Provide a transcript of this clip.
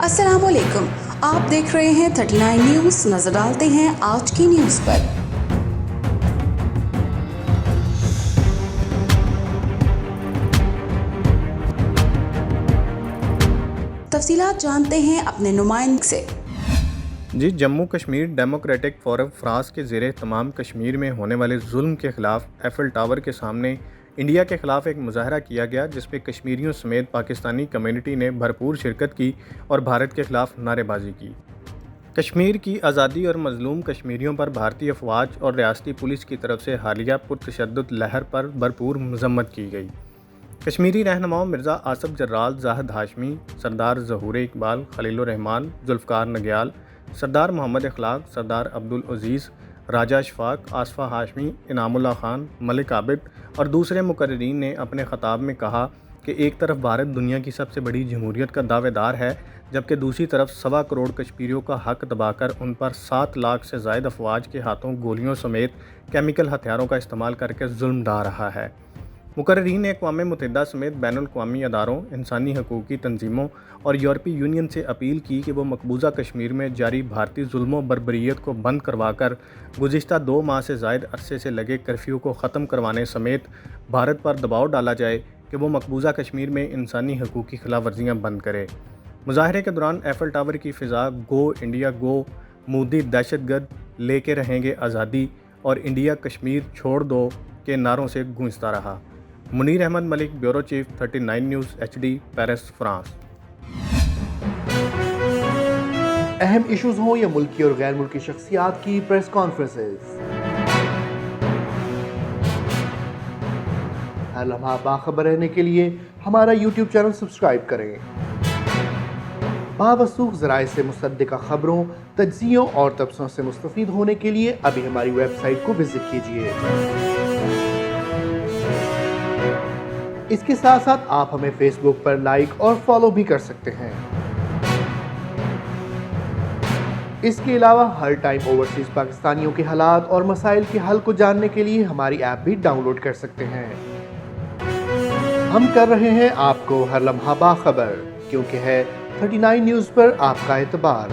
अस्सलाम वालेकुम, आप देख रहे हैं 39 न्यूज़। नजर डालते हैं आज की न्यूज़ पर। तफसीलात जानते हैं अपने नुमाइंदे से। जी, Jammu Kashmir democratic forum France के ज़ेरे तमाम कश्मीर में होने वाले जुल्म के ख़िलाफ़ एफिल टावर के सामने इंडिया के ख़िलाफ़ एक मुजाहरा किया गया, जिस पे कश्मीरियों समेत पाकिस्तानी कम्युनिटी ने भरपूर शिरकत की और भारत के ख़िलाफ़ नारेबाजी की। कश्मीर की आज़ादी और मज़लूम कश्मीरियों पर भारतीय अफवाज और रियासती पुलिस की तरफ से हालिया पुरतशद्दुद लहर पर भरपूर मज़म्मत की गई। कश्मीरी रहनुमाओं मिर्ज़ा आसफ जर्राल, जाहिद हाशमी, सरदार ज़हूर इकबाल, खलीलुर रहमान, जुल्फ़कार नग्याल, सरदार मोहम्मद इखलाक, सरदार अब्दुल अज़ीज़, राजा अशफाक, आसफ़ा हाशमी, इनामुल्लाह खान, मलिक आबिद और दूसरे मुकर्रीरीन ने अपने ख़ताब में कहा कि एक तरफ भारत दुनिया की सबसे बड़ी जमहूरियत का दावेदार है, जबकि दूसरी तरफ 1.25 करोड़ कश्मीरियों का हक़ दबाकर उन पर 7 लाख से ज़ायद अफवाज के हाथों गोलियों समेत केमिकल हथियारों का इस्तेमाल करके जुल्म ढा रहा है। मुकर्रीरीन ने अक़वाम मुत्तहिदा समेत बैनुल-अक़वामी अदारों, इंसानी हकूक़ी तंजीमों और यूरोपीय यूनियन से अपील की कि वो मकबूजा कश्मीर में जारी भारतीय जुल्म बर्बरियत को बंद करवाकर गुज़िश्ता 2 माह से ज़ायद अरसे से लगे कर्फ्यू को ख़त्म करवाने समेत भारत पर दबाव डाला जाए कि वो मकबूजा कश्मीर में इंसानी हकूक़ की खिलाफ वर्जियाँ बंद करे। मुजाहरे के दौरान एफिल टावर की फ़िज़ा गो इंडिया गो, मोदी दहशतगर्द, लेके रहेंगे आज़ादी और इंडिया कश्मीर छोड़ दो के नारों से गूंजता रहा। Munir Ahmad Malik, bureau chief, 39 news HD, Paris, France. अहम इश्यूज हों या मुल्की और गैर मुल्की शख्सियात की प्रेस कॉन्फ्रेंसेस, हर लम्हा बाखबर रहने के लिए हमारा YouTube चैनल सब्सक्राइब करें। बावसूख ज़राए से मुसद्दिक़ा खबरों, तज्ज़ियों और तबसरों से मुस्तफ़ीद होने के लिए अभी हमारी वेबसाइट को विजिट कीजिए। इसके साथ साथ आप हमें फेसबुक पर लाइक और फॉलो भी कर सकते हैं। इसके अलावा हर टाइम ओवरसीज़ पाकिस्तानियों के हालात और मसाइल के हल को जानने के लिए हमारी ऐप भी डाउनलोड कर सकते हैं। हम कर रहे हैं आपको हर लम्हा बाखबर, क्योंकि है 39 न्यूज़ पर आपका एतबार।